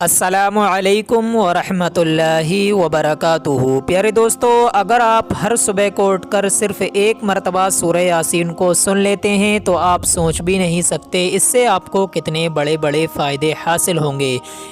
अस्सलामु अलैकुम वरहमतुल्लाहि वबरकातुहू। प्यारे दोस्तों, अगर आप हर सुबह को उठकर सिर्फ एक मरतबा सूरह यासीन को सुन लेते हैं तो आप सोच भी नहीं सकते इससे आपको कितने बड़े बड़े फ़ायदे हासिल होंगे।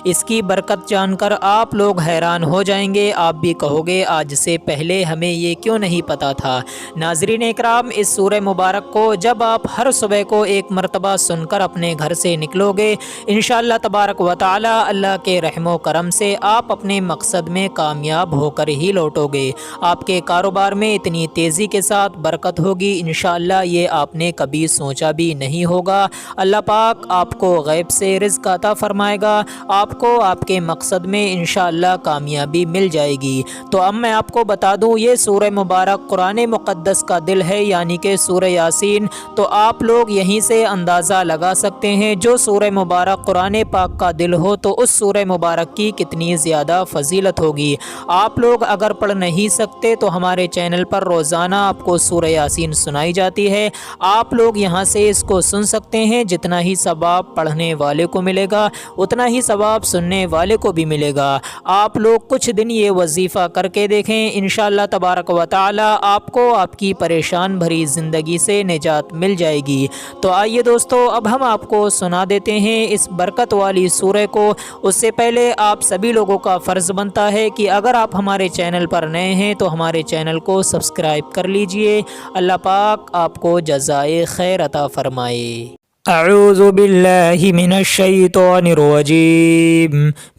इसकी बरकत जानकर आप लोग हैरान हो जाएंगे। आप भी कहोगे आज से पहले हमें ये क्यों नहीं पता था। नाज़रीन इकराम, इस सूरह मुबारक को जब आप हर सुबह को एक मरतबा सुनकर अपने घर से निकलोगे, इंशाअल्लाह तबारक व तआला अल्लाह के रहमो करम से आप अपने मकसद में कामयाब होकर ही लौटोगे। आपके कारोबार में इतनी तेज़ी के साथ बरकत होगी इंशाअल्लाह ये आपने कभी सोचा भी नहीं होगा। अल्लाह पाक आपको गैब से रिज़्क़ अता फरमाएगा, आपको आपके मकसद में इंशाअल्लाह कामयाबी मिल जाएगी। तो अब मैं आपको बता दूं, ये सूरह मुबारक कुरान मुक़द्दस का दिल है, यानी कि सूरह यासीन। तो आप लोग यहीं से अंदाज़ा लगा सकते हैं जो सूरह मुबारक कुरान पाक का दिल हो तो उस सूरह मुबारक की कितनी ज़्यादा फजीलत होगी। आप लोग अगर पढ़ नहीं सकते तो हमारे चैनल पर रोज़ाना आपको सूरह यासीन सुनाई जाती है। आप लोग यहाँ से इसको सुन सकते हैं। जितना ही सवाब पढ़ने वाले को मिलेगा उतना ही सवाब सुनने वाले को भी मिलेगा। आप लोग कुछ दिन ये वजीफ़ा करके देखें, इंशाअल्लाह तबारक व तआला आपको आपकी परेशान भरी ज़िंदगी से निजात मिल जाएगी। तो आइए दोस्तों, अब हम आपको सुना देते हैं इस बरकत वाली सूरह को। उससे पहले आप सभी लोगों का फ़र्ज़ बनता है कि अगर आप हमारे चैनल पर नए हैं तो हमारे चैनल को सब्सक्राइब कर लीजिए। अल्लाह पाक आपको जज़ाए खैर अता फ़रमाए। अऊज़ु बिल्लाहि मिनश शैतानिर रजीम।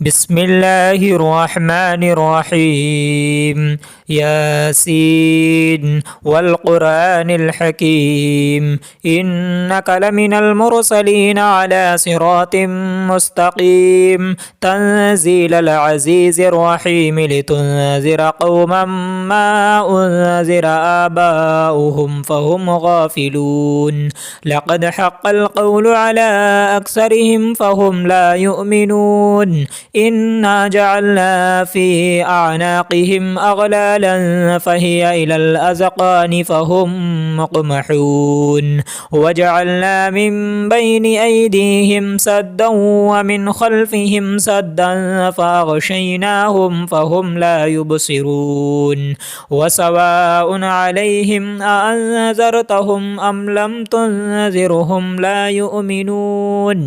बिस्मिल्लाहिर रहमानिर रहीम। यासीन वल कुरानिल हकीम। इन्नका लमिनल मुरसलीन अला सिरातिम मुस्तकीम। तंज़ीलल अज़ीज़िर रहीम लितुनज़िरा कौमम मा उनज़िरा आबाउहुम फ़हुम गाफ़िलून। लक़द हक़्क़ल क़ौलु अला अक्सरिहिम फ़हुम ला युमिनून। इन्ना जअलना फ़ी अअनाक़िहिम अग़लालन फ़हिय इलल अज़क़ानि फ़हुम मुक़महून। वजअलना मिन बैनि ऐदीहिम सद्दन व मिन ख़ल्फ़िहिम सद्दन फ़अग़शयनाहुम फ़हुम ला युबसिरून। वसवाउन अलैहिम अअन्ज़रतहुम अम लम तुनज़िरहुम ला युमिनून।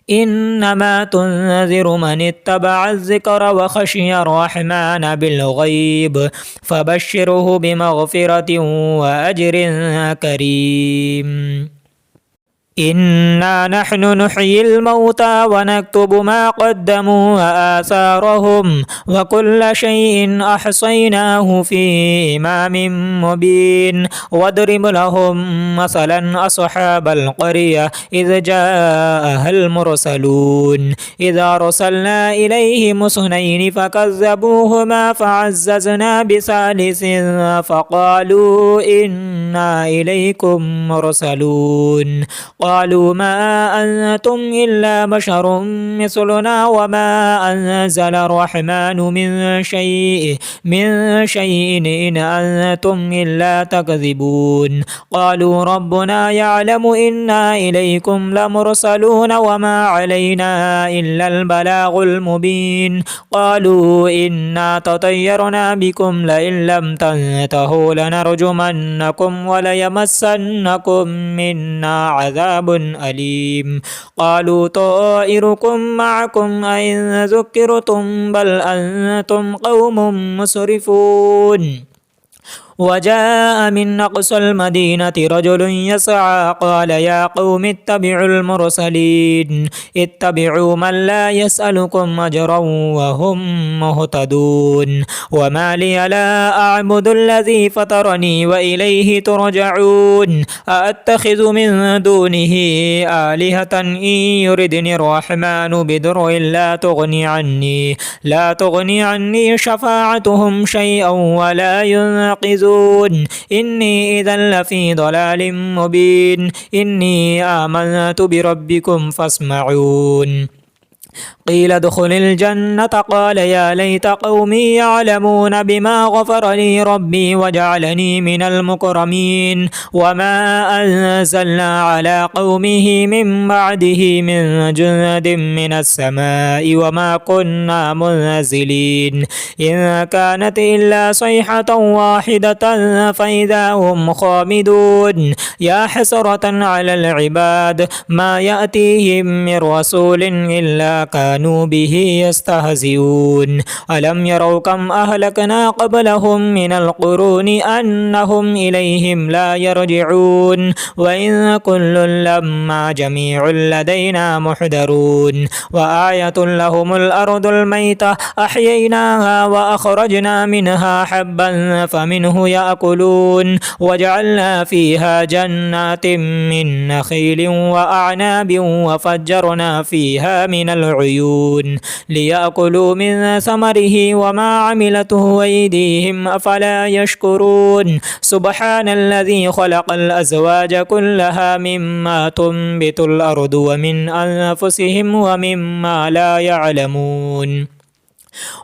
इन्नमा तुनज़िरु मन इत्तबअ ज़िक्र व ख़शिय रहमान बिलग़ैब फ़बश्शिरहु बिमग़फ़िरतिन व अज्रिन करीम। इन्ना नहनु नुह्यिल मौता व नक्तुबु मा क़द्दमू व आसारहुम व कुल्ल शैइन अहसैनाहु फ़ी इमामिन मुबीन। वद्रिब लहुम मसलन अस्हाबल क़रिया इज़ जाअहल मुरसलून। इज़ अरसलना इलैहिम इस्नैनि फ़कज़्ज़बूहुमा फ़अज़्ज़ज़ना बिसालिसिन फ़क़ालू इन्ना इलैकुम मुरसलून। क़ालू मा अंतुम इल्ला बशरुम मिस्लुना व मा अंज़ल अर्रहमानु मिन शैइन इन अंतुम इल्ला तकज़िबून। क़ालू रब्बुना यअलमु इन्ना इलैकुम लमुरसलून व मा अलैना इल्लल बलागुल मुबीन। क़ालू इन्ना ततय्यरना बिकुम लइन लम तंतहू लनरजुमन्नकुम व लयमस्सन्नकुम मिन्ना अज़ाबुन अलीम। क़ालू ताइरुकुम मअकुम अइन ज़ुक्किरतुम बल अंतुम क़ौमुम मुस्रिफून। वजाअ मिन अक़सल मदीनति रजुलुन यसअ क़ाल या क़ौम इत्तबिउल मुरसलीन। इत्तबिउ मन ला यसअलुकुम अजरन व हुम मुहतदून। व मा लिय ला अअबुदुल्लज़ी फ़तरनी व इलैहि तुरजऊन। अअत्तख़िज़ु मिन दूनिहि आलिहतन इन युरिदनि अर्रहमानु बिदुर्रिन ला तुग़नि अन्नी शफ़ाअतुहुम शैअन व ला युनक़िज़ून। इन्नी इज़न लफ़ी ضलालिम मुबीन। इन्नी आमनतु बिरब्बिकुम फ़स्मऊन। قيل ادخل الجنة قال يا ليت قومي يعلمون بما غفر لي ربي وجعلني من المكرمين وما أنزلنا على قومه من بعده من جند من السماء وما كنا منزلين إن كانت إلا صيحة واحدة فإذا هم خامدون يا حسرة على العباد ما يأتيهم من رسول إلا كانوا به يستهزئون ألم يروا كم أهلكنا قبلهم من القرون أنهم إليهم لا يرجعون وإن كل لما جميع لدينا محضرون وآية لهم الأرض الميتة أحييناها وأخرجنا منها حبا فمنه يأكلون وجعلنا فيها جنات من نخيل وأعناب وفجرنا فيها من العيون ليأكلوا من ثمره وما عملته أيديهم أفلا يشكرون سبحان الذي خلق الأزواج كلها مما تنبت الأرض ومن أنفسهم ومما لا يعلمون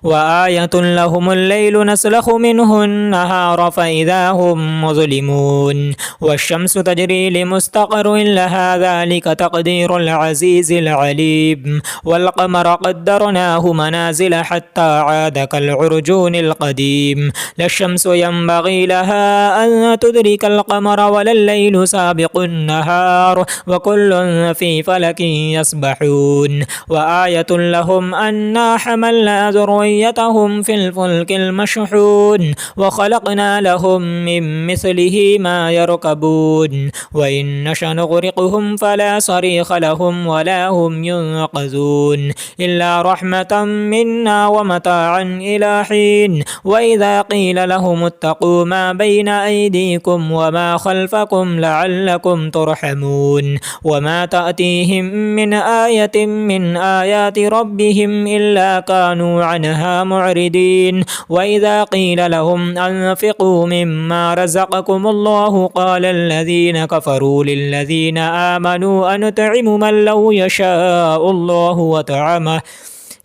وآية لهم الليل نسلخ منه النهار فإذا هم مظلمون والشمس تجري لمستقر لها ذلك تقدير العزيز العليم والقمر قدرناه منازل حتى عاد كالعرجون القديم لا الشمس ينبغي لها أن تدرك القمر ولا الليل سابق النهار وكل في فلك يسبحون وآية لهم أنا حملنا ذريتهم في الفلك المشحون وخلقنا لهم من مثله ما يركبون وإن نشأ نغرقهم فلا صريخ لهم ولا هم ينقذون إلا رحمة منا ومتاعا إلى حين وإذا قيل لهم اتقوا ما بين أيديكم وما خلفكم لعلكم ترحمون وما تأتيهم من آية من آيات ربهم إلا كانوا عنها معرضين وإذا قيل لهم أنفقوا مما رزقكم الله قال الذين كفروا للذين آمنوا أنطعم من لو يشاء الله وطعمه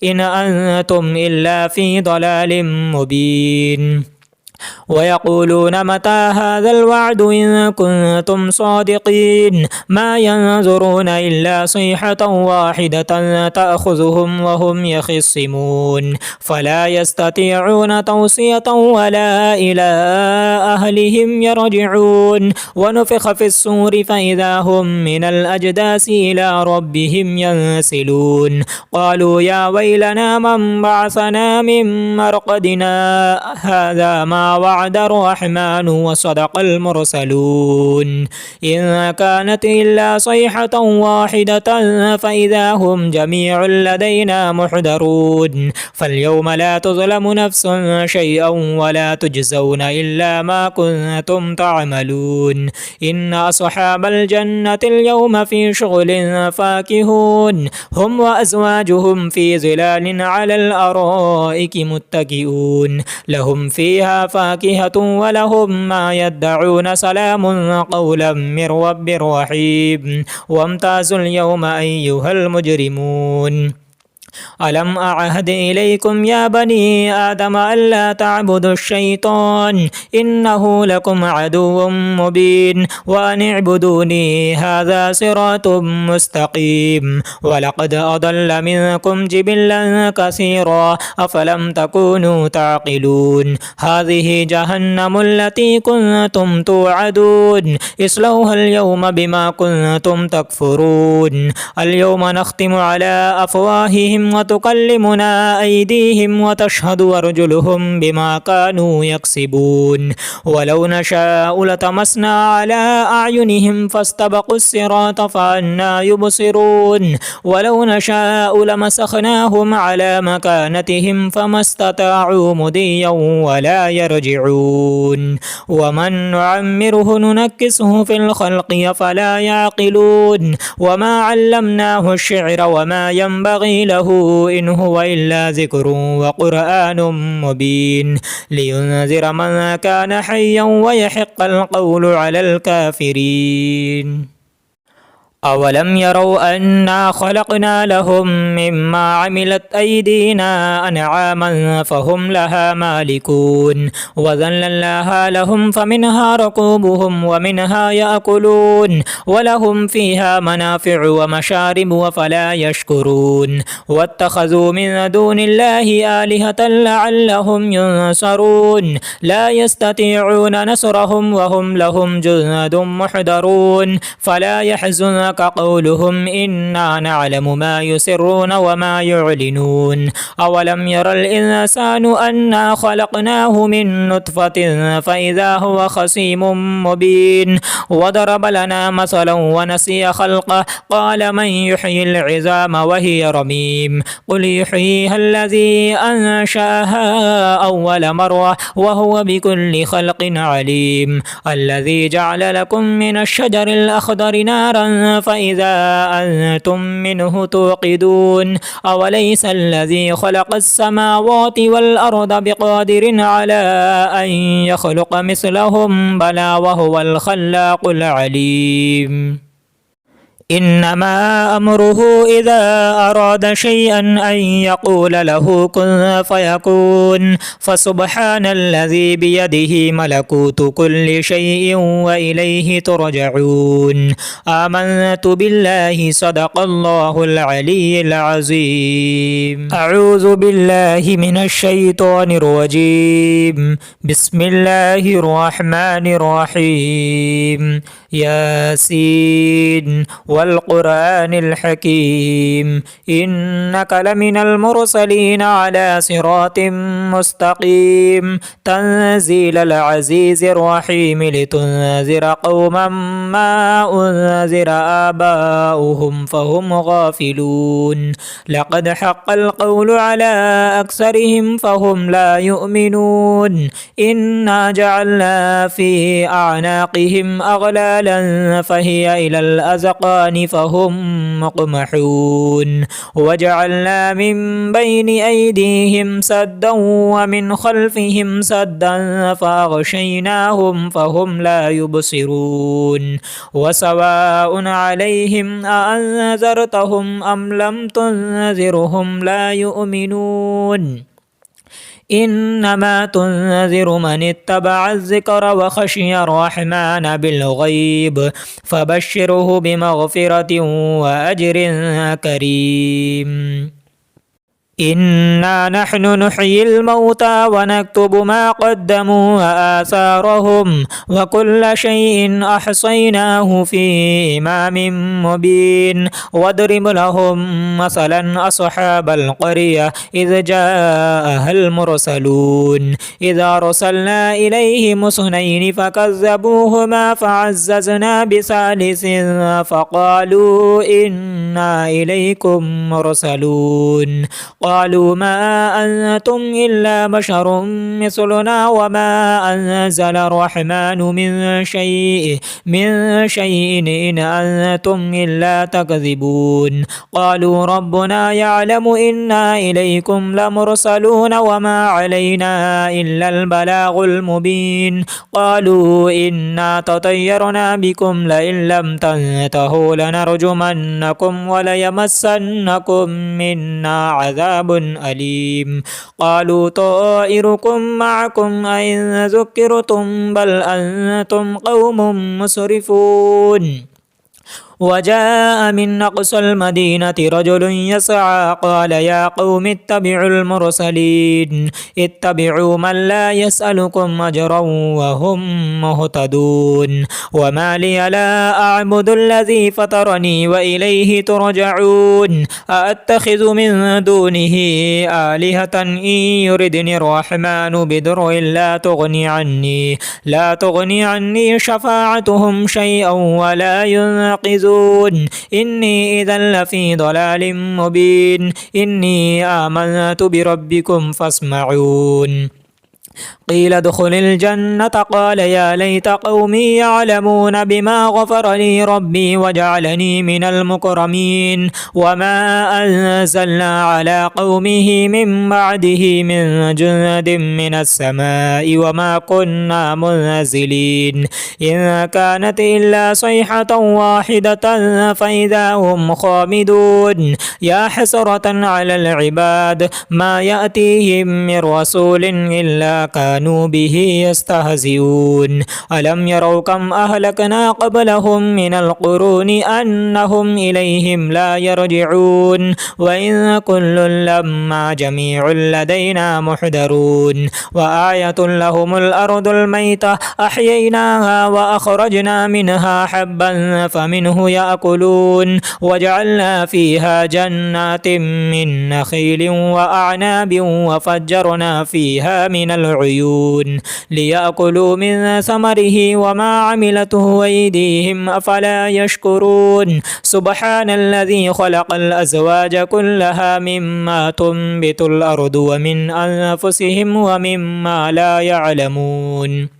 إن أنتم إلا في ضلال مبين ويقولون متى هذا الوعد إن كنتم صادقين ما ينظرون إلا صيحة واحدة تأخذهم وهم يخصمون فلا يستطيعون توصية ولا إلى أهلهم يرجعون ونفخ في الصور فإذا هم من الأجداث إلى ربهم ينسلون قالوا يا ويلنا من بعثنا من مرقدنا هذا ما وعد الرحمن وصدق المرسلون إن كانت إلا صيحة واحدة فإذا هم جميع لدينا محضرون فاليوم لا تظلم نفس شيئا ولا تجزون إلا ما كنتم تعملون إن أصحاب الجنة اليوم في شغل فاكهون هم وأزواجهم في ظلال على الأرائك متكئون لهم فيها فاكهة ولهم ما يدعون سلام قولا من رب رحيم وامتازوا اليوم أيها المجرمون ألم أعهد إليكم يا بني آدم ألا تعبدوا الشيطان إنه لكم عدو مبين وأن اعبدوني هذا صراط مستقيم ولقد أضل منكم جبلا كثيرا أفلم تكونوا تعقلون هذه جهنم التي كنتم توعدون اصلوها اليوم بما كنتم تكفرون اليوم نختم على أفواههم وتكلمنا أيديهم وتشهد أرجلهم بما كانوا يكسبون ولو نشاء لطمسنا على أعينهم فاستبقوا الصراط فأنى يبصرون ولو نشاء لمسخناهم على مكانتهم فما استطاعوا مضيا ولا يرجعون ومن نعمره ننكسه في الخلق فلا يعقلون وما علمناه الشعر وما ينبغي له إن هو إلا ذكر وقرآن مبين لينذر من كان حيا ويحق القول على الكافرين أولم يروا أنا خلقنا لهم مما عملت أيدينا أنعاما فهم لها مالكون وذللناها لهم فمنها ركوبهم ومنها يأكلون ولهم فيها منافع ومشارب وفلا يشكرون واتخذوا من دون الله آلهة لعلهم ينصرون لا يستطيعون نصرهم وهم لهم جند محضرون فلا يحزنك قولهم إنا نعلم ما يسرون وما يعلنون أولم ير الإنسان أنا خلقناه من نطفة فإذا هو خصيم مبين وضرب لنا مثلا ونسي خلقه قال من يحيي العظام وهي رميم قل يحييها الذي أنشأها أول مرة وهو بكل خلق عليم الذي جعل لكم من الشجر الأخضر نارا فإذا أنتم منه توقدون أوليس الذي خلق السماوات والأرض بقادر على أن يخلق مثلهم بلى وهو الخلاق العليم إنما أمره إذا أراد شيئا أن يقول له كن فيكون فسبحان الذي بيده ملكوت كل شيء وإليه ترجعون آمنت بالله صدق الله العلي العظيم أعوذ بالله من الشيطان الرجيم بسم الله الرحمن الرحيم ياسين والقرآن الحكيم إنك لمن المرسلين على صراط مستقيم تنزيل العزيز الرحيم لتنذر قوما ما أنذر آباؤهم فهم غافلون لقد حق القول على أكثرهم فهم لا يؤمنون إنا جعلنا في أعناقهم أغلالا فهي إلى الأذقان فهم مقمحون وجعلنا من بين أيديهم سدا ومن خلفهم سدا فأغشيناهم فهم لا يبصرون وسواء عليهم أأنذرتهم أم لم تنذرهم لا يؤمنون إنما تنذر من اتبع الذكر وخشي الرحمن بالغيب فبشره بمغفرة وأجر كريم إنا نحن نحيي الموتى ونكتب ما قدموا وآثارهم وكل شيء أحصيناه في إمام مبين واضرب لهم مثلا أصحاب القرية إذ جاءها المرسلون إذا أرسلنا إليهم اثنين فكذبوهما فعززنا بثالث فقالوا إنا إليكم مرسلون قالوا ما أنتم إلا بشر مثلنا وما أنزل الرحمن من شيء إن أنتم إلا تكذبون قالوا ربنا يعلم إنا إليكم لمرسلون وما علينا إلا البلاغ المبين قالوا إنا تطيرنا بكم لئن لم تنتهوا لنرجمنكم وليمسنكم منا عذاب أليم قالوا طائركم معكم أئن ذكرتم بل أنتم قوم مسرفون وجاء من أقصى المدينة رجل يسعى قال يا قوم اتبعوا المرسلين اتبعوا من لا يسألكم أجرا وهم مهتدون وما لي لا أعبد الذي فطرني وإليه ترجعون أأتخذ من دونه آلهة إن يردني الرحمن بضر لا تغني عني شفاعتهم شيئا ولا ينقذون إني إذا لفي ضلال مبين إني آمنت بربكم فاسمعون قيل ادخل الجنة قال يا ليت قومي يعلمون بما غفر لي ربي وجعلني من المكرمين وما أنزلنا على قومه من بعده من جند من السماء وما كنا منزلين إن كانت إلا صيحة واحدة فإذا هم خامدون يا حسرة على العباد ما يأتيهم من رسول إلا كانوا به يستهزئون ألم يروا كم أهلكنا قبلهم من القرون أنهم إليهم لا يرجعون وإن كل لما جميع لدينا محضرون وآية لهم الأرض الميتة أحييناها وأخرجنا منها حبا فمنه يأكلون وجعلنا فيها جنات من نخيل وأعناب وفجرنا فيها من العيون ليأكلوا من ثمره وما عملته أيديهم أفلا يشكرون سبحان الذي خلق الأزواج كلها مما تنبت الأرض ومن أنفسهم ومما لا يعلمون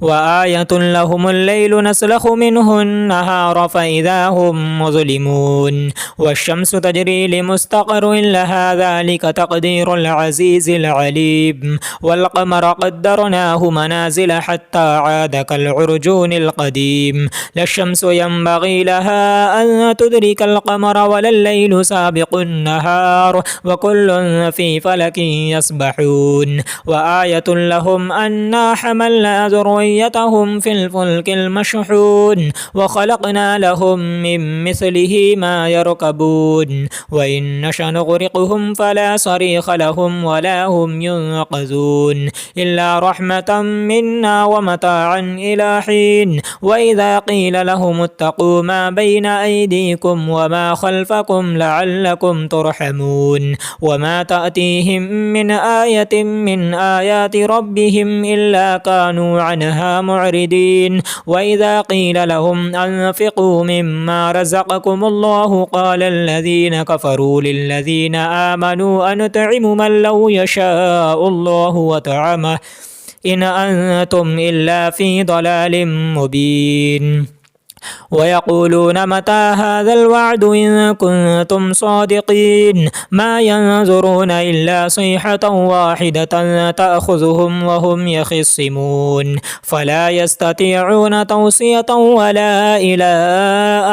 وآية لهم الليل نسلخ منه النهار فإذا هم مظلمون والشمس تجري لمستقر لها ذلك تقدير العزيز العليم والقمر قدرناه منازل حتى عاد كالعرجون القديم لا الشمس ينبغي لها أن تدرك القمر ولا الليل سابق النهار وكل في فلك يسبحون وآية لهم أنا حملنا ذريتهم في الفلك المشحون وخلقنا لهم من مثله ما يركبون وإن نشأ نغرقهم فلا صريخ لهم ولا هم ينقذون إلا رحمة منا ومتاعا إلى حين وإذا قيل لهم اتقوا ما بين أيديكم وما خلفكم لعلكم ترحمون وما تأتيهم من آية من آيات ربهم إلا كانوا عنها معرضين وإذا قيل لهم أنفقوا مما رزقكم الله قال الذين كفروا للذين آمنوا أنطعم من لو يشاء الله وطعمه إن أنتم إلا في ضلال مبين ويقولون متى هذا الوعد إن كنتم صادقين ما ينظرون إلا صيحة واحدة تأخذهم وهم يخصمون فلا يستطيعون توصية ولا إلى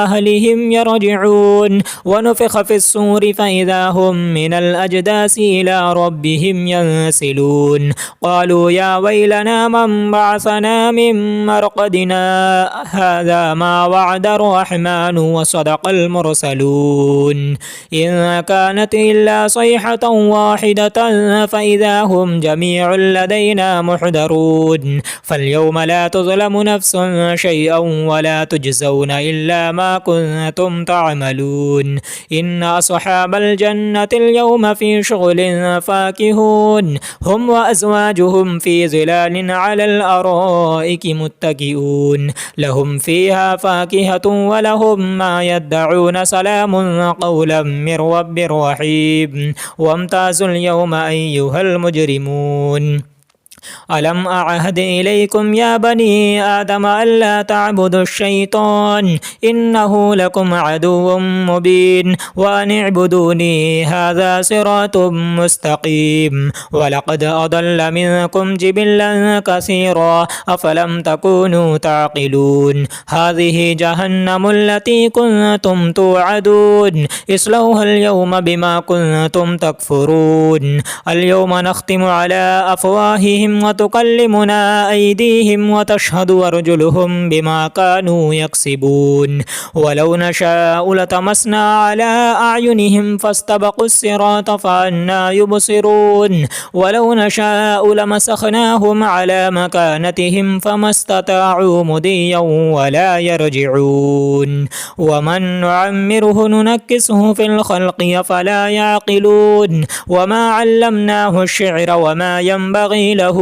أهلهم يرجعون ونفخ في الصور فإذا هم من الأجداث إلى ربهم ينسلون قالوا يا ويلنا من بعثنا من مرقدنا هذا ما وعد الرحمن وصدق المرسلون إن كانت إلا صيحة واحدة فإذا هم جميع لدينا محضرون فاليوم لا تظلم نفس شيئا ولا تجزون إلا ما كنتم تعملون إن أصحاب الجنة اليوم في شغل فاكهون هم وأزواجهم في ظلال على الأرائك متكئون لهم فيها فاكهة ولهم ما يدعون سلام قولا من رب رحيم وامتازوا اليوم أيها المجرمون ألم أعهد إليكم يا بني آدم ألا تعبدوا الشيطان إنه لكم عدو مبين وأن اعبدوني هذا صراط مستقيم ولقد أضل منكم جبلا كثيرا أفلم تكونوا تعقلون هذه جهنم التي كنتم توعدون اصلوها اليوم بما كنتم تكفرون اليوم نختم على أفواههم وتكلمنا أيديهم وتشهد أرجلهم بما كانوا يكسبون ولو نشاء لطمسنا على أعينهم فاستبقوا الصراط فأنى يبصرون ولو نشاء لمسخناهم على مكانتهم فما استطاعوا مضيا ولا يرجعون ومن نعمره ننكسه في الخلق أفلا يعقلون وما علمناه الشعر وما ينبغي له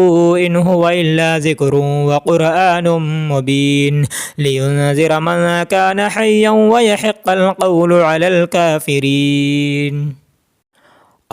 إن هو إلا ذكر وقرآن مبين لينذر من كان حيا ويحق القول على الكافرين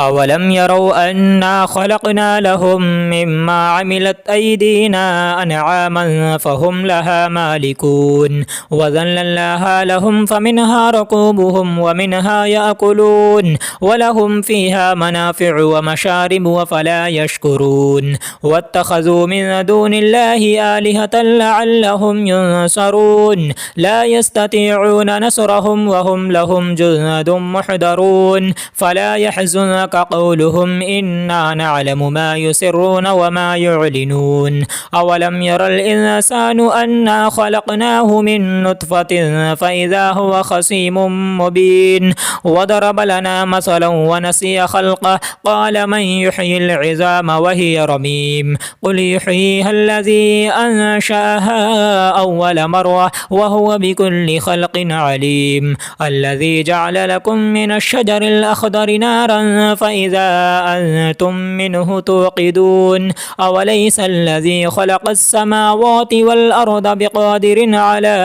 أولم يروا أنا خلقنا لهم مما عملت أيدينا أنعاما فهم لها مالكون وذللناها لهم فمنها ركوبهم ومنها يأكلون ولهم فيها منافع ومشارب وفلا يشكرون واتخذوا من دون الله آلهة لعلهم ينصرون لا يستطيعون نصرهم وهم لهم جند محضرون فلا يحزنك قولهم إنا نعلم ما يسرون وما يعلنون أولم ير الإنسان أنا خلقناه من نطفة فإذا هو خصيم مبين وضرب لنا مثلا ونسي خلقه قال من يحيي العظام وهي رميم قل يحييها الذي أنشأها أول مرة وهو بكل خلق عليم الذي جعل لكم من الشجر الأخضر نارا فإذا أنتم منه توقدون أوليس الذي خلق السماوات والأرض بقادر على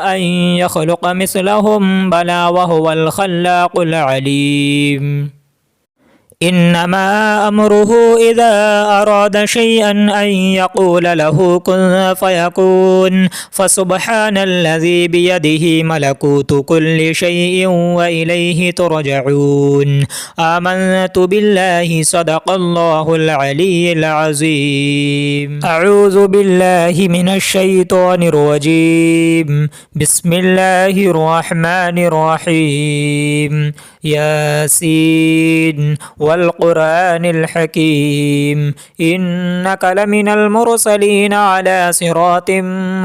أن يخلق مثلهم بلى وهو الخلاق العليم إنما أمره إذا أراد شيئا أن يقول له كن فيكون فسبحان الذي بيده ملكوت كل شيء وإليه ترجعون آمنت بالله صدق الله العلي العظيم أعوذ بالله من الشيطان الرجيم بسم الله الرحمن الرحيم ياسين والقرآن الحكيم إنك لمن المرسلين على صراط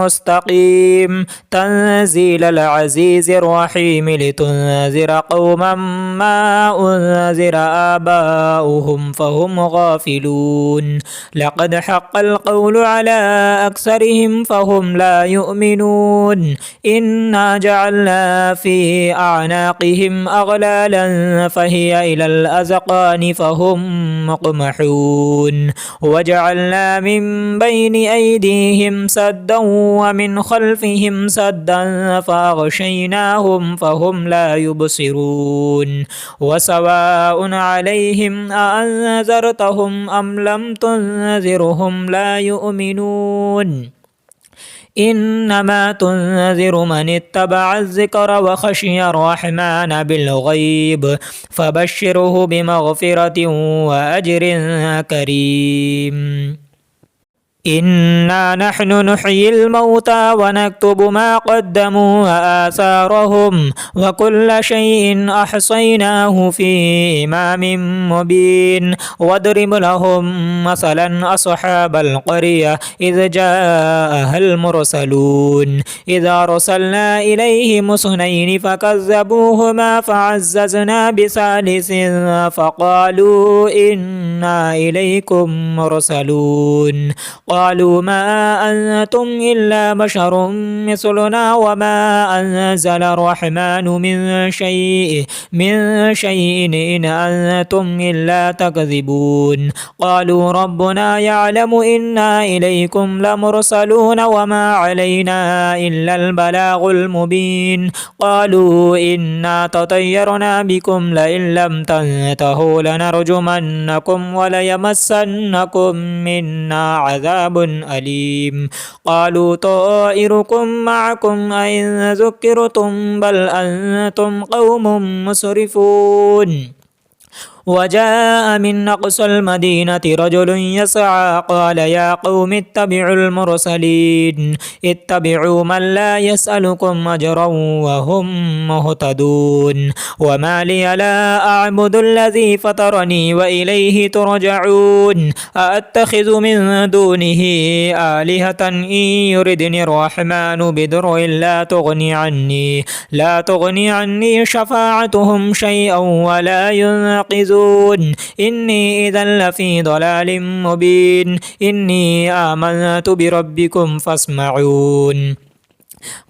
مستقيم تنزيل العزيز الرحيم لتنذر قوما ما أنذر آباؤهم فهم غافلون لقد حق القول على أكثرهم فهم لا يؤمنون إنا جعلنا في أعناقهم أغلالا فهي إلى الأذقان فهم مقمحون وجعلنا من بين أيديهم سدا ومن خلفهم سدا فأغشيناهم فهم لا يبصرون وسواء عليهم أأنذرتهم أم لم تنذرهم لا يؤمنون إنما تنذر من اتبع الذكر وخشي الرحمن بالغيب فبشره بمغفرة وأجر كريم إنا نحن نحيي الموتى ونكتب ما قدموا وآثارهم وكل شيء أحصيناه في إمام مبين واضرب لهم مثلا أصحاب القرية إذ جاءها المرسلون إذا أرسلنا إليهم اثنين فكذبوهما فعززنا بثالث فقالوا إنا إليكم مرسلون قالوا ما أنتم إلا بشر مثلنا وما أنزل الرحمن من شيء إن أنتم إلا تكذبون قالوا ربنا يعلم إنا إليكم لمرسلون وما علينا إلا البلاغ المبين قالوا إنا تطيرنا بكم لئن لم تنتهوا لنرجمنكم وليمسنكم منا عذاب أليم قالوا طائركم معكم أئن ذكرتم بل أنتم قوم مسرفون وجاء من أقصى المدينة رجل يسعى قال يا قوم اتبعوا المرسلين اتبعوا من لا يسألكم أجرا وهم مهتدون وما لي لا أعبد الذي فطرني وإليه ترجعون أأتخذ من دونه آلهة إن يردني الرحمن بضر لا تغني عني شفاعتهم شيئا ولا ينقذون إني إذا لفي ضلال مبين إني آمنت بربكم فاسمعون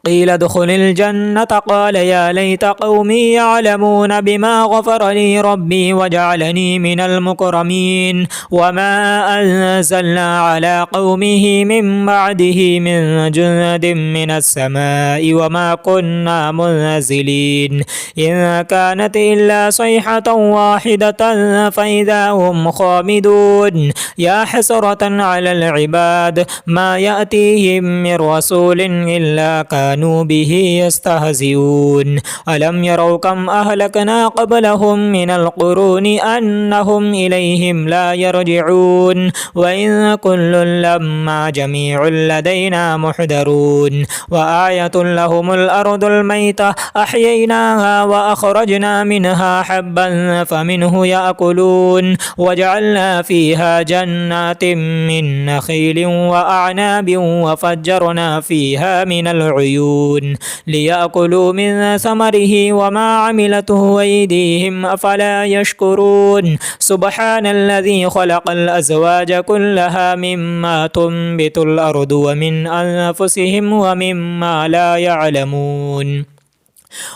قيل ادخل الجنة قال يا ليت قومي يعلمون بما غفر لي ربي وجعلني من المكرمين وما أنزلنا على قومه من بعده من جند من السماء وما كنا منزلين إن كانت إلا صيحة واحدة فإذا هم خامدون يا حسرة على العباد ما يأتيهم من رسول إلا كانوا به يستهزئون ألم يروا كم أهلكنا قبلهم من القرون أنهم إليهم لا يرجعون وإن كل لما جميع لدينا محضرون وآية لهم الأرض الميتة أحييناها وأخرجنا منها حبا فمنه يأكلون وجعلنا فيها جنات من نخيل وأعناب وفجرنا فيها من العيون ليأكلوا من ثمره وما عملته أيديهم أفلا يشكرون سبحان الذي خلق الأزواج كلها مما تنبت الأرض ومن أنفسهم ومما لا يعلمون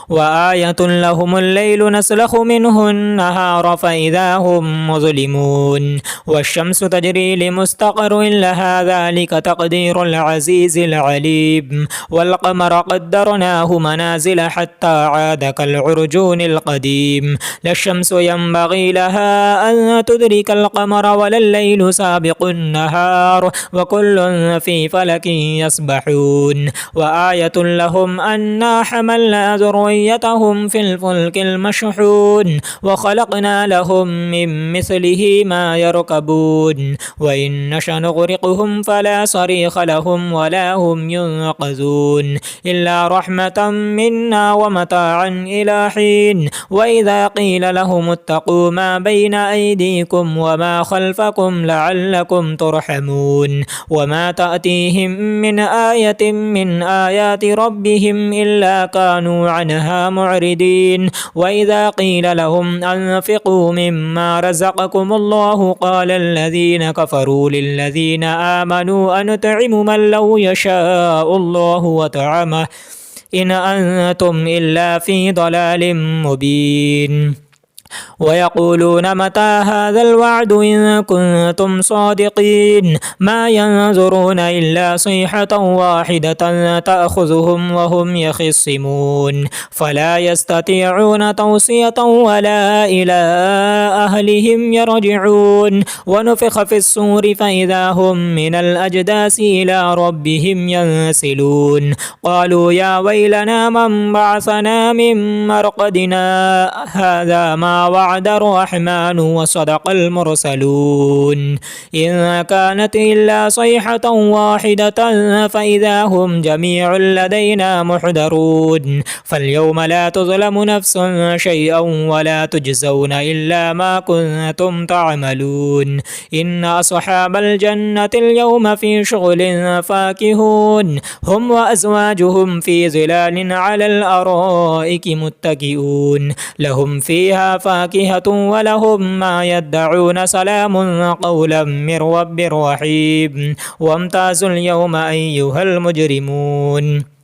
وآية لهم الليل نسلخ منه النهار فإذا هم مظلمون والشمس تجري لمستقر لها ذلك تقدير العزيز العليم والقمر قدرناه منازل حتى عاد كالعرجون القديم لا الشمس ينبغي لها أن تدرك القمر ولا الليل سابق النهار وكل في فلك يسبحون وآية لهم أنا حملنا ذريتهم في الفلك المشحون وخلقنا لهم من مثله ما يركبون وإن نشأ نغرقهم فلا صريخ لهم ولا هم ينقذون إلا رحمة منا ومتاعا إلى حين وإذا قيل لهم اتقوا ما بين أيديكم وما خلفكم لعلكم ترحمون وما تأتيهم من آية من آيات ربهم إلا كانوا عنها معرضين وإذا قيل لهم أنفقوا مما رزقكم الله قال الذين كفروا للذين آمنوا أنطعم من لو يشاء الله وطعمه إن أنتم إلا في ضلال مبين ويقولون متى هذا الوعد إن كنتم صادقين ما ينظرون إلا صيحة واحدة تأخذهم وهم يخصمون فلا يستطيعون توصية ولا إلى أهلهم يرجعون ونفخ في الصور فإذا هم من الأجداث إلى ربهم ينسلون قالوا يا ويلنا من بعثنا من مرقدنا هذا ما وعد الرحمن وصدق المرسلون إن كانت إلا صيحة واحدة فإذا هم جميع لدينا محضرون فاليوم لا تظلم نفس شيئا ولا تجزون إلا ما كنتم تعملون إن أصحاب الجنة اليوم في شغل فاكهون هم وأزواجهم في ظلال على الأرائك متكئون لهم فيها فاكهة ولهم ما يدعون سلام قولا من رب رحيم وامتازوا اليوم أيها المجرمون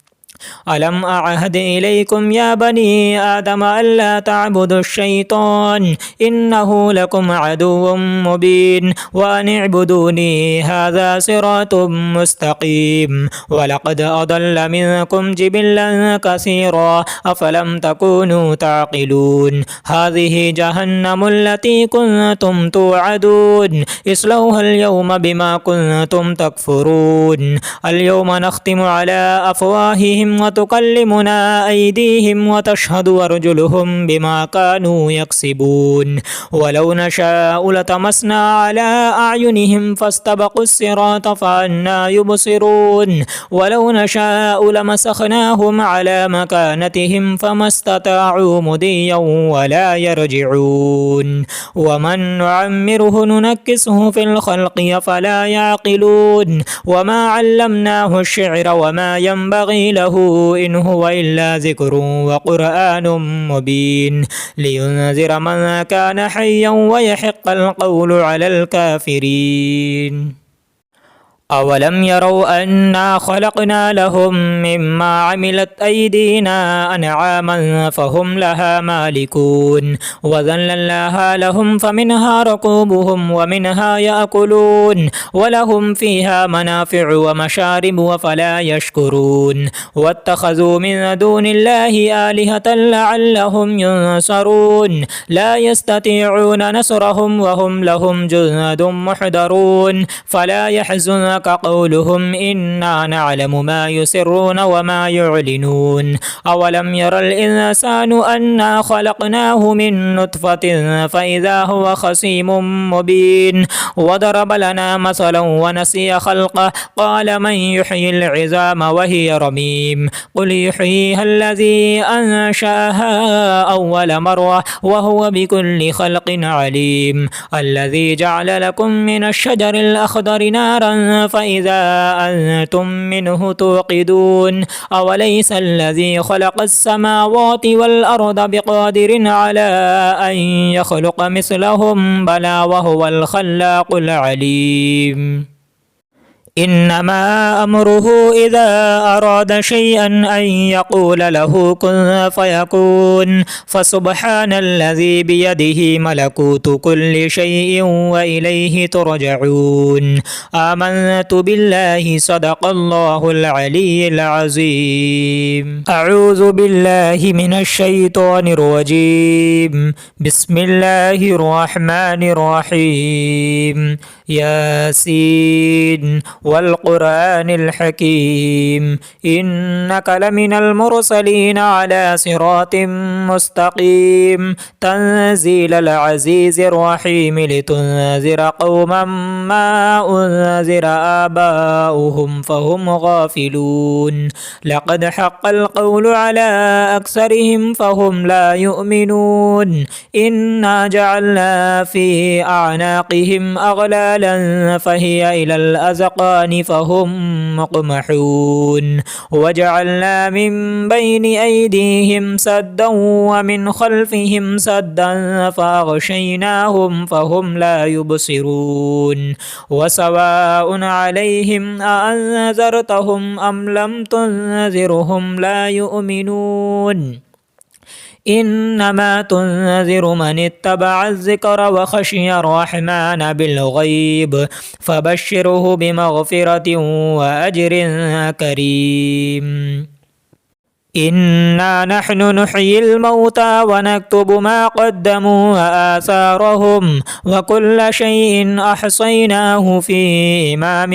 ألم أعهد إليكم يا بني آدم ألا تعبدوا الشيطان إنه لكم عدو مبين وأن اعبدوني هذا صراط مستقيم ولقد أضل منكم جبلا كثيرا أفلم تكونوا تعقلون هذه جهنم التي كنتم توعدون اصلوها اليوم بما كنتم تكفرون اليوم نختم على أفواههم وتكلمنا أيديهم وتشهد أرجلهم بما كانوا يكسبون ولو نشاء لطمسنا على أعينهم فاستبقوا الصراط فأنى يبصرون ولو نشاء لمسخناهم على مكانتهم فما استطاعوا مضيا ولا يرجعون ومن نعمره ننكسه في الخلق أفلا يعقلون وما علمناه الشعر وما ينبغي له إن هو إلا ذكر وقرآن مبين لينذر من كان حيا ويحق القول على الكافرين أولم يروا أنا خلقنا لهم مما عملت أيدينا أنعاما فهم لها مالكون وذللناها لهم فمنها ركوبهم ومنها يأكلون ولهم فيها منافع ومشارب وفلا يشكرون واتخذوا من دون الله آلهة لعلهم ينصرون لا يستطيعون نصرهم وهم لهم جند محضرون فلا يحزنك قولهم إنا نعلم ما يسرون وما يعلنون أولم ير الإنسان أنا خلقناه من نطفة فإذا هو خصيم مبين وضرب لنا مثلا ونسي خلقه قال من يحيي العظام وهي رميم قل يحييها الذي أنشأها أول مرة وهو بكل خلق عليم الذي جعل لكم من الشجر الأخضر نارا فإذا أنتم منه توقدون أوليس الذي خلق السماوات والأرض بقادر على أن يخلق مثلهم بلى وهو الخلاق العليم إنما أمره إذا أراد شيئا أن يقول له كن فيكون فسبحان الذي بيده ملكوت كل شيء وإليه ترجعون آمنت بالله صدق الله العلي العظيم أعوذ بالله من الشيطان الرجيم بسم الله الرحمن الرحيم ياسين والقرآن الحكيم إنك لمن المرسلين على صراط مستقيم تنزيل العزيز الرحيم لتنذر قوما ما أنذر آباؤهم فهم غافلون لقد حق القول على أكثرهم فهم لا يؤمنون إنا جعلنا في أعناقهم أغلالا فهي إلى الأذقان فهم مقمحون وجعلنا من بين أيديهم سدا ومن خلفهم سدا فأغشيناهم فهم لا يبصرون وسواء عليهم أأنذرتهم أم لم تنذرهم لا يؤمنون إنما تنذر من اتبع الذكر وخشي الرحمن بالغيب فبشره بمغفرة وأجر كريم إنا نحن نحيي الموتى ونكتب ما قدموا وآثارهم وكل شيء أحصيناه في إمام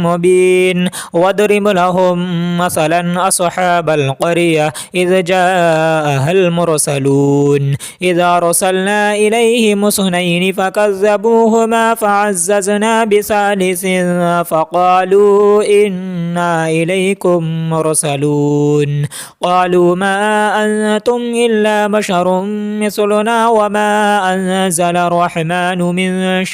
مبين واضرب لهم مثلا أصحاب القرية إذ جاءها المرسلون إذا أرسلنا إليهم اثنين فكذبوهما فعززنا بثالث فقالوا إنا إليكم مرسلون قالوا ما أنتم إلا بشر مثلنا وما أنزل الرحمن من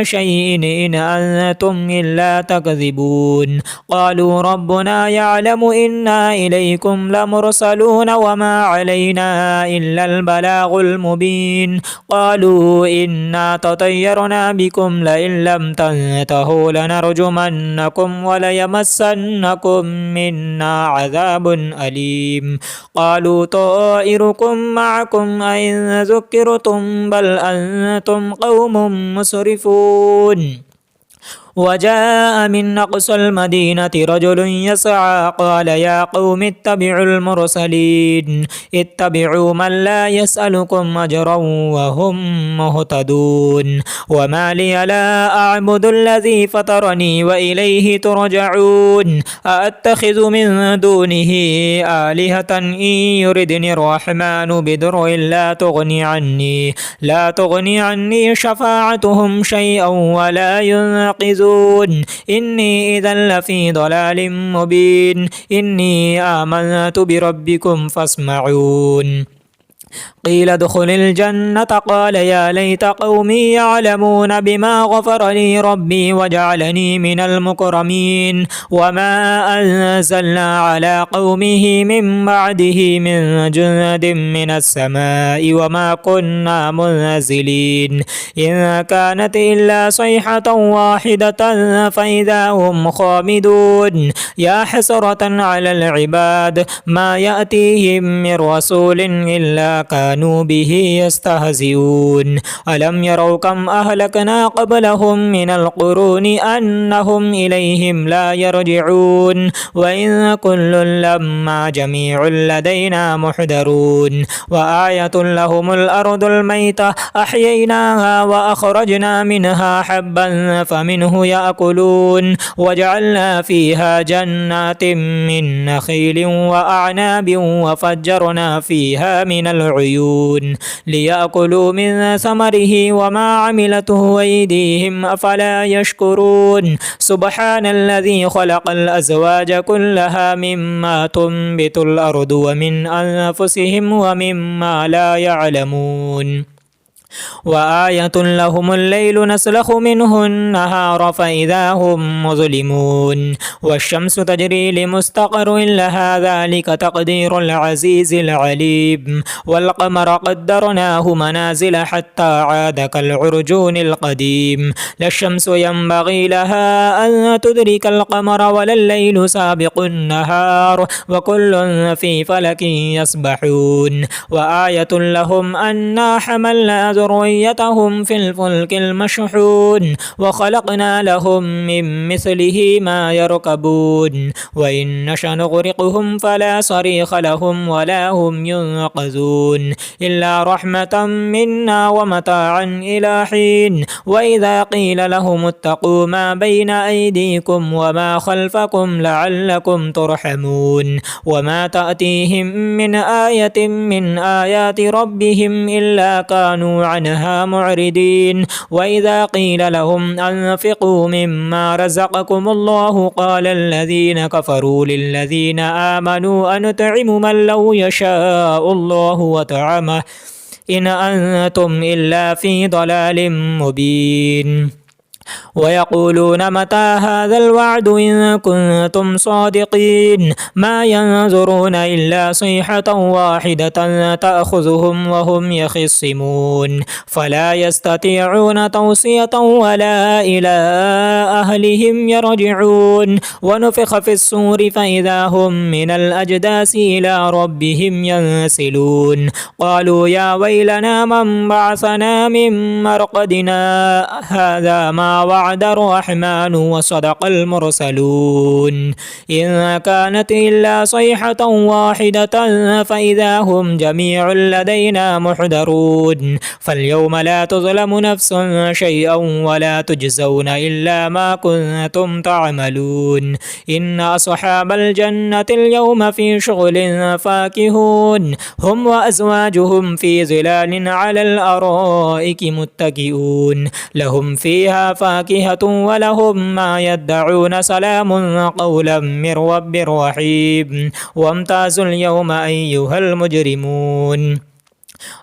شيء إن أنتم إلا تكذبون قالوا ربنا يعلم إنا إليكم لمرسلون وما علينا إلا البلاغ المبين قالوا إنا تطيرنا بكم لئن لم تنتهوا لنرجمنكم وليمسنكم منا عذاب أليم قالوا طائركم معكم أئن ذكرتم بل أنتم قوم مسرفون وجاء من أقصى المدينة رجل يسعى قال يا قوم اتبعوا المرسلين اتبعوا من لا يسألكم أجرا وهم مهتدون وما لي لا أعبد الذي فطرني وإليه ترجعون أأتخذ من دونه آلهة إن يردني الرحمن بضر لا تغني عني شفاعتهم شيئا ولا ينقذون إني إذا لفي ضلال مبين إني آمنت بربكم فاسمعون قيل ادخل الجنة قال يا ليت قومي يعلمون بما غفر لي ربي وجعلني من المكرمين وما أنزلنا على قومه من بعده من جند من السماء وما كنا منزلين إن كانت إلا صيحة واحدة فإذا هم خامدون يا حسرة على العباد ما يأتيهم من رسول إلا كانوا به يستهزئون ألم يروا كم أهلكنا قبلهم من القرون أنهم إليهم لا يرجعون وإن كل لما جميع لدينا محضرون وآية لهم الأرض الميتة أحييناها وأخرجنا منها حبا فمنه يأكلون وجعلنا فيها جنات من نخيل وأعناب وفجرنا فيها من العيون ليأكلوا من ثمره وما عملته أيديهم أفلا يشكرون سبحان الذي خلق الأزواج كلها مما تنبت الأرض ومن أنفسهم ومما لا يعلمون وآية لهم الليل نسلخ منه النهار فإذا هم مظلمون والشمس تجري لمستقر لها ذلك تقدير العزيز العليم والقمر قدرناه منازل حتى عاد كالعرجون القديم لا الشمس ينبغي لها أن تدرك القمر ولا الليل سابق النهار وكل في فلك يسبحون وآية لهم أنا حملنا ذريتهم في الفلك المشحون وخلقنا لهم من مثله ما يركبون وإن نشأ نغرقهم فلا صريخ لهم ولا هم ينقذون إلا رحمة منا ومتاعا إلى حين وإذا قيل لهم اتقوا ما بين أيديكم وما خلفكم لعلكم ترحمون وما تأتيهم من آية من آيات ربهم إلا كانوا عنها معرضين وإذا قيل لهم أنفقوا مما رزقكم الله قال الذين كفروا للذين آمنوا أنطعم من لو يشاء الله وطعمه إن أنتم إلا في ضلال مبين ويقولون متى هذا الوعد إن كنتم صادقين ما ينظرون إلا صيحة واحدة تأخذهم وهم يخصمون فلا يستطيعون توصية ولا إلى أهلهم يرجعون ونفخ في الصور فإذا هم من الأجداث إلى ربهم ينسلون قالوا يا ويلنا من بعثنا من مرقدنا هذا ما وعد الرحمن وصدق المرسلون إن كانت إلا صيحة واحدة فإذا هم جميع لدينا محضرون فاليوم لا تظلم نفس شيئا ولا تجزون إلا ما كنتم تعملون إن أصحاب الجنة اليوم في شغل فاكهون هم وأزواجهم في ظلال على الأرائك متكئون لهم فيها فاكهة ولهم ما يدعون سلام قولا من رب رحيم وامتازوا اليوم أيها المجرمون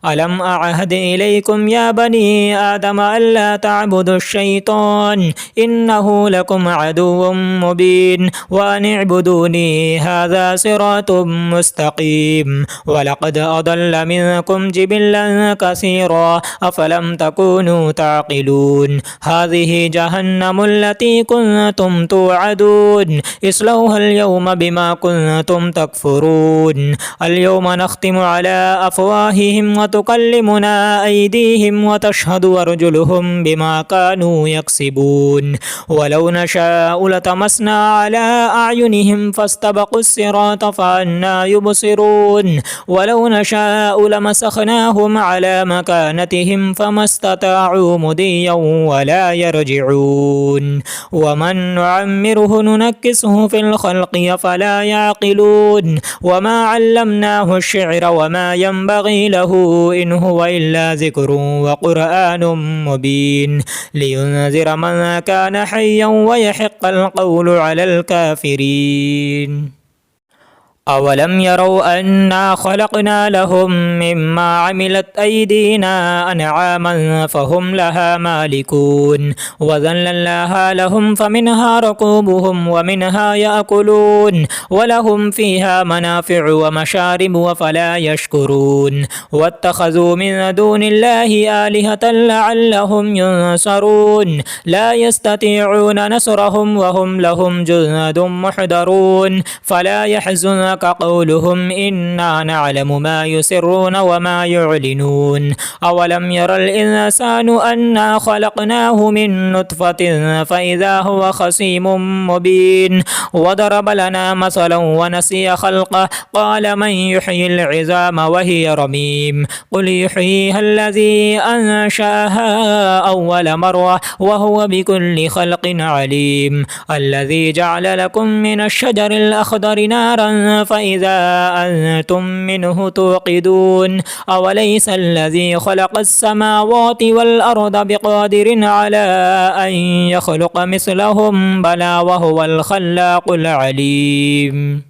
ألم أعهد إليكم يا بني آدم ألا تعبدوا الشيطان إنه لكم عدو مبين وأن اعبدوني هذا صراط مستقيم ولقد أضل منكم جبلا كثيرا أفلم تكونوا تعقلون هذه جهنم التي كنتم توعدون اصلوها اليوم بما كنتم تكفرون اليوم نختم على أفواههم وتكلمنا أيديهم وتشهد أرجلهم بما كانوا يكسبون ولو نشاء لطمسنا على أعينهم فاستبقوا الصراط فأنى يبصرون ولو نشاء لمسخناهم على مكانتهم فما استطاعوا مضيا ولا يرجعون ومن نعمره ننكسه في الخلق فلا يعقلون وما علمناه الشعر وما ينبغي له إن هو إلا ذكر وقرآن مبين لينذر من كان حيا ويحق القول على الكافرين أولم يروا أنا خلقنا لهم مما عملت أيدينا أنعاما فهم لها مالكون وذللناها لهم فمنها ركوبهم ومنها يأكلون ولهم فيها منافع ومشارب وفلا يشكرون واتخذوا من دون الله آلهة لعلهم ينصرون لا يستطيعون نصرهم وهم لهم جند محضرون فلا يحزنك قولهم إنا نعلم ما يسرون وما يعلنون أولم ير الإنسان أنا خلقناه من نطفة فإذا هو خصيم مبين وضرب لنا مثلا ونسي خلقه قال من يحيي العظام وهي رميم قل يحييها الذي أنشأها أول مرة وهو بكل خلق عليم الذي جعل لكم من الشجر الأخضر نارا فإذا أنتم منه توقدون أوليس الذي خلق السماوات والأرض بقادر على أن يخلق مثلهم بلى وهو الخلاق العليم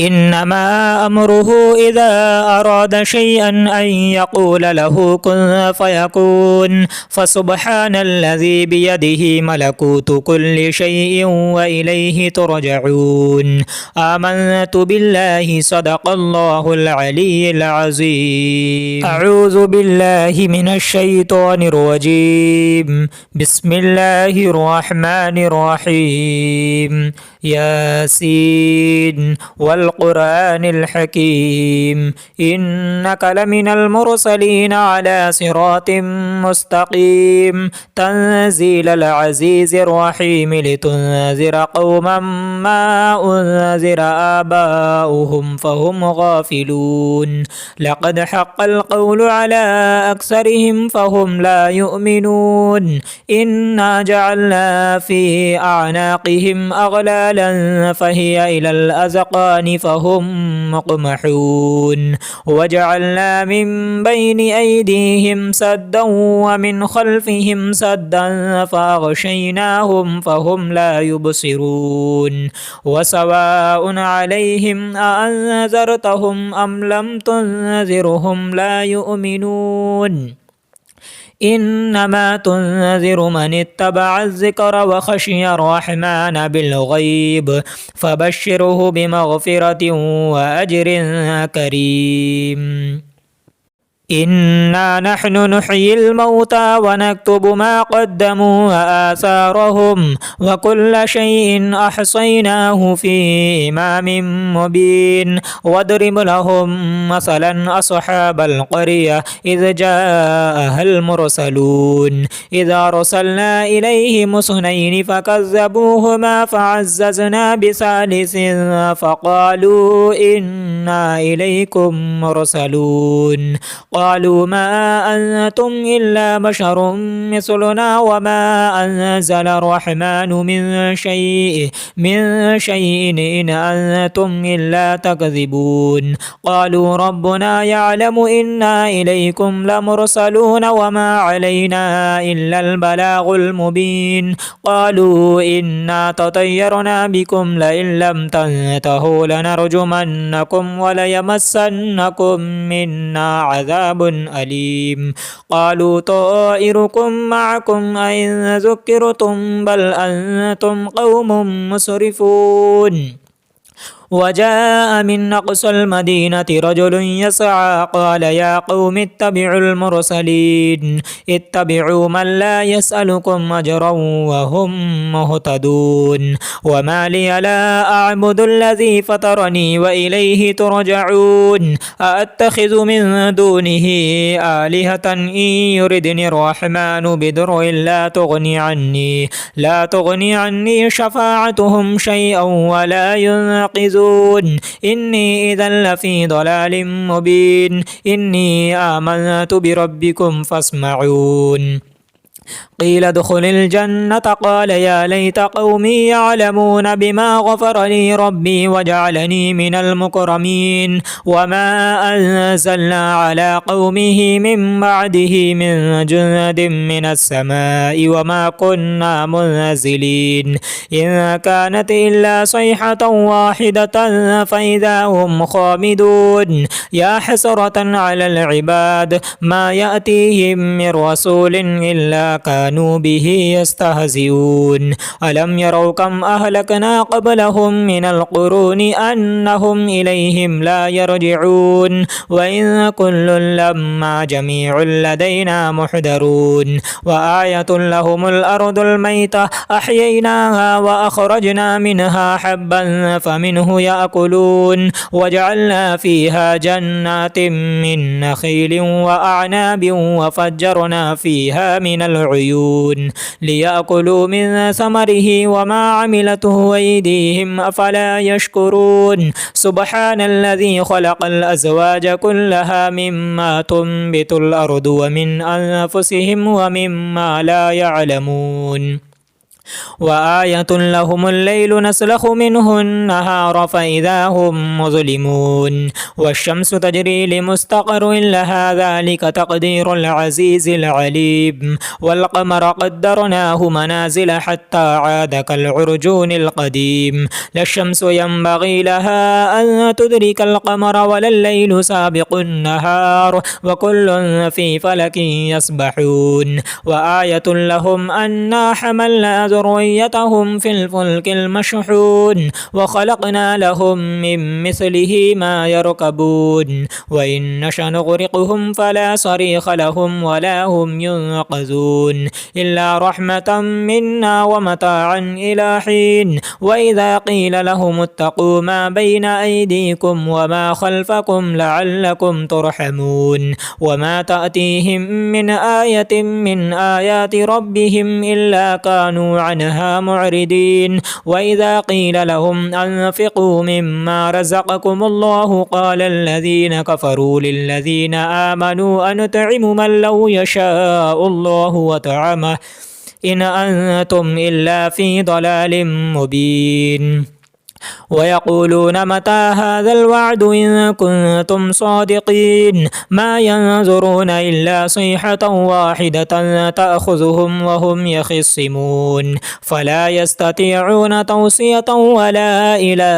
إنما أمره إذا أراد شيئا أن يقول له كن فيكون فسبحان الذي بيده ملكوت كل شيء وإليه ترجعون آمنت بالله صدق الله العلي العظيم أعوذ بالله من الشيطان الرجيم بسم الله الرحمن الرحيم ياسين والقرآن الحكيم إنك لمن المرسلين على صراط مستقيم تنزيل العزيز الرحيم لتنذر قوما ما أنذر آباؤهم فهم غافلون لقد حق القول على أكثرهم فهم لا يؤمنون إنا جعلنا في أعناقهم أغلالا فهي إلى الأذقان فهم مقمحون وجعلنا من بين أيديهم سدا ومن خلفهم سدا فأغشيناهم فهم لا يبصرون وسواء عليهم أأنذرتهم أم لم تنذرهم لا يؤمنون إنما تنذر من اتبع الذكر وخشي الرحمن بالغيب فبشره بمغفرة وأجر كريم إنا نحن نحيي الموتى ونكتب ما قدموا وآثارهم وكل شيء أحصيناه في إمام مبين واضرب لهم مثلا أصحاب القرية إذ جاءها المرسلون إذا أرسلنا إليهم اثنين فكذبوهما فعززنا بثالث فقالوا إنا إليكم مرسلون قالوا ما أنتم إلا بشر مثلنا وما أنزل الرحمن من شيء إن أنتم إلا تكذبون قالوا ربنا يعلم إنا إليكم لمرسلون وما علينا إلا البلاغ المبين قالوا إنا تطيرنا بكم لئن لم تنتهوا لنرجمنكم وليمسنكم منا عذاب أليم قالوا طائركم معكم أئن ذكرتم بل أنتم قوم مسرفون وجاء من أقصى المدينة رجل يسعى قال يا قوم اتبعوا المرسلين اتبعوا من لا يسألكم أجرا وهم مهتدون وما لي لا أعبد الذي فطرني وإليه ترجعون أأتخذ من دونه آلهة إن يردني الرحمن بضر لا تغني عني شفاعتهم شيئا ولا ينقذون إني إذا لفي ضلال مبين إني آمنت بربكم فاسمعون قيل ادخل الجنة قال يا ليت قومي يعلمون بما غفر لي ربي وجعلني من المكرمين وما أنزلنا على قومه من بعده من جند من السماء وما كنا منزلين إن كانت إلا صيحة واحدة فإذا هم خامدون يا حسرة على العباد ما يأتيهم من رسول إلا كانوا به يستهزئون ألم يروا كم أهلكنا قبلهم من القرون أنهم إليهم لا يرجعون وإن كل لما جميع لدينا محضرون وآية لهم الأرض الميتة أحييناها وأخرجنا منها حبا فمنه يأكلون وجعلنا فيها جنات من نخيل وأعناب وفجرنا فيها من العيون ليأكلوا من ثمره وما عملته أيديهم أفلا يشكرون سبحان الذي خلق الأزواج كلها مما تنبت الأرض ومن أنفسهم ومما لا يعلمون وآية لهم الليل نسلخ منه النهار فإذا هم مظلمون والشمس تجري لمستقر لها ذلك تقدير العزيز العليم والقمر قدرناه منازل حتى عاد كالعرجون القديم لا الشمس ينبغي لها أن تدرك القمر ولا الليل سابق النهار وكل في فلك يسبحون وآية لهم أنا حملنا ذريتهم في الفلك المشحون وخلقنا لهم من مثله ما يركبون وإن نشأ نغرقهم فلا صريخ لهم ولا هم ينقذون إلا رحمة منا ومتاعا إلى حين وإذا قيل لهم اتقوا ما بين أيديكم وما خلفكم لعلكم ترحمون وما تأتيهم من آية من آيات ربهم إلا كانوا عنها معرضين وإذا قيل لهم أنفقوا مما رزقكم الله قال الذين كفروا للذين آمنوا أنطعم من لو يشاء الله وطعمه إن أنتم إلا في ضلال مبين ويقولون متى هذا الوعد إن كنتم صادقين ما ينظرون إلا صيحة واحدة تأخذهم وهم يخصمون فلا يستطيعون توصية ولا إلى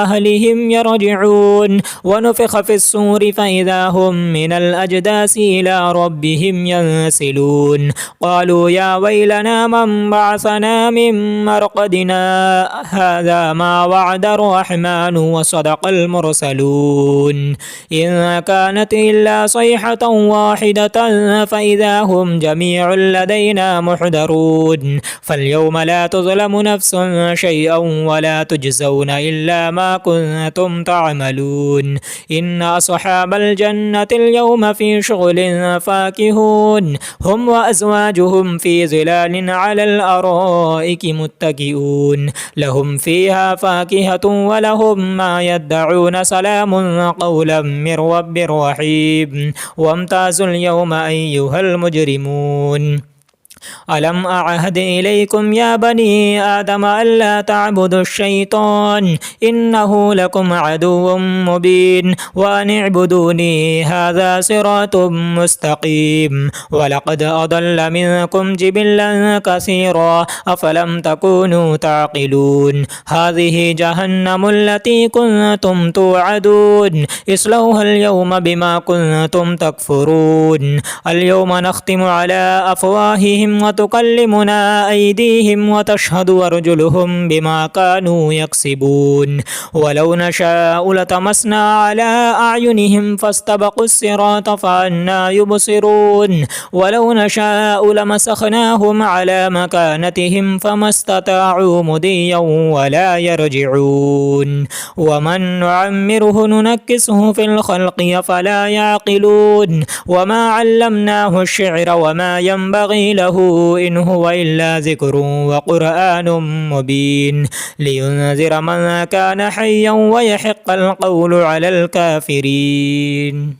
أهلهم يرجعون ونفخ في الصور فإذا هم من الأجداث إلى ربهم ينسلون قالوا يا ويلنا من بعثنا من مرقدنا هذا ما وعد الرحمن وصدق المرسلون إن كانت إلا صيحة واحدة فإذا هم جميع لدينا محضرون فاليوم لا تظلم نفس شيئا ولا تجزون إلا ما كنتم تعملون إن أصحاب الجنة اليوم في شغل فاكهون هم وأزواجهم في ظلال على الأرائك متكئون لهم فيها فاكهة ولهم ما يدعون سلام قولا من رب رحيم وامتازوا اليوم أيها المجرمون ألم أعهد إليكم يا بني آدم ألا تعبدوا الشيطان إنه لكم عدو مبين وأن اعبدوني هذا صراط مستقيم ولقد أضل منكم جبلا كثيرا أفلم تكونوا تعقلون هذه جهنم التي كنتم توعدون اصلوها اليوم بما كنتم تكفرون اليوم نختم على أفواههم وتكلمنا أيديهم وتشهد أرجلهم بما كانوا يكسبون ولو نشاء لطمسنا على أعينهم فاستبقوا الصراط فأنى يبصرون ولو نشاء لمسخناهم على مكانتهم فما استطاعوا مضيا ولا يرجعون ومن نعمره ننكسه في الخلق فلا يعقلون وما علمناه الشعر وما ينبغي له إن هو إلا ذكر وقرآن مبين لينذر من كان حيا ويحق القول على الكافرين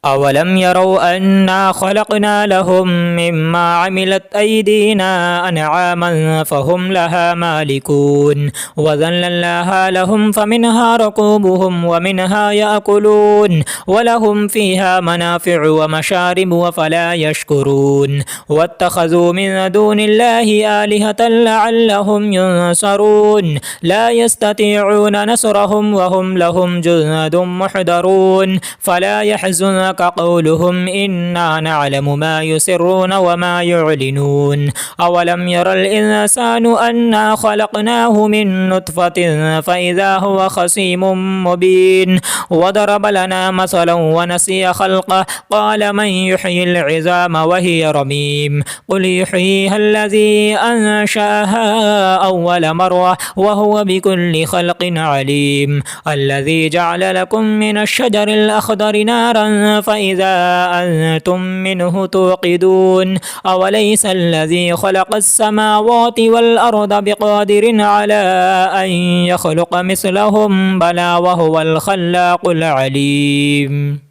أولم يروا أنا خلقنا لهم مما عملت أيدينا أنعاما فهم لها مالكون وذللناها لهم فمنها ركوبهم ومنها يأكلون ولهم فيها منافع ومشارب وفلا يشكرون واتخذوا من دون الله آلهة لعلهم ينصرون لا يستطيعون نصرهم وهم لهم جند محضرون فلا يحزنك قولهم إنا نعلم ما يسرون وما يعلنون أولم ير الإنسان أنا خلقناه من نطفة فإذا هو خصيم مبين وضرب لنا مثلا ونسي خلقه قال من يحيي العظام وهي رميم قل يحييها الذي أنشأها أول مرة وهو بكل خلق عليم الذي جعل لكم من الشجر الأخضر نارا فإذا أنتم منه توقدون أوليس الذي خلق السماوات والأرض بقادر على أن يخلق مثلهم بلى وهو الخلاق العليم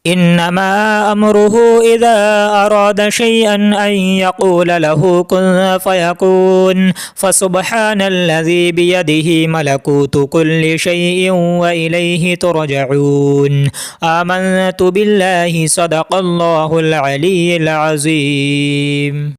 إنما أمره إذا أراد شيئا أن يقول له كن فيكون فسبحان الذي بيده ملكوت كل شيء وإليه ترجعون آمنت بالله صدق الله العلي العظيم.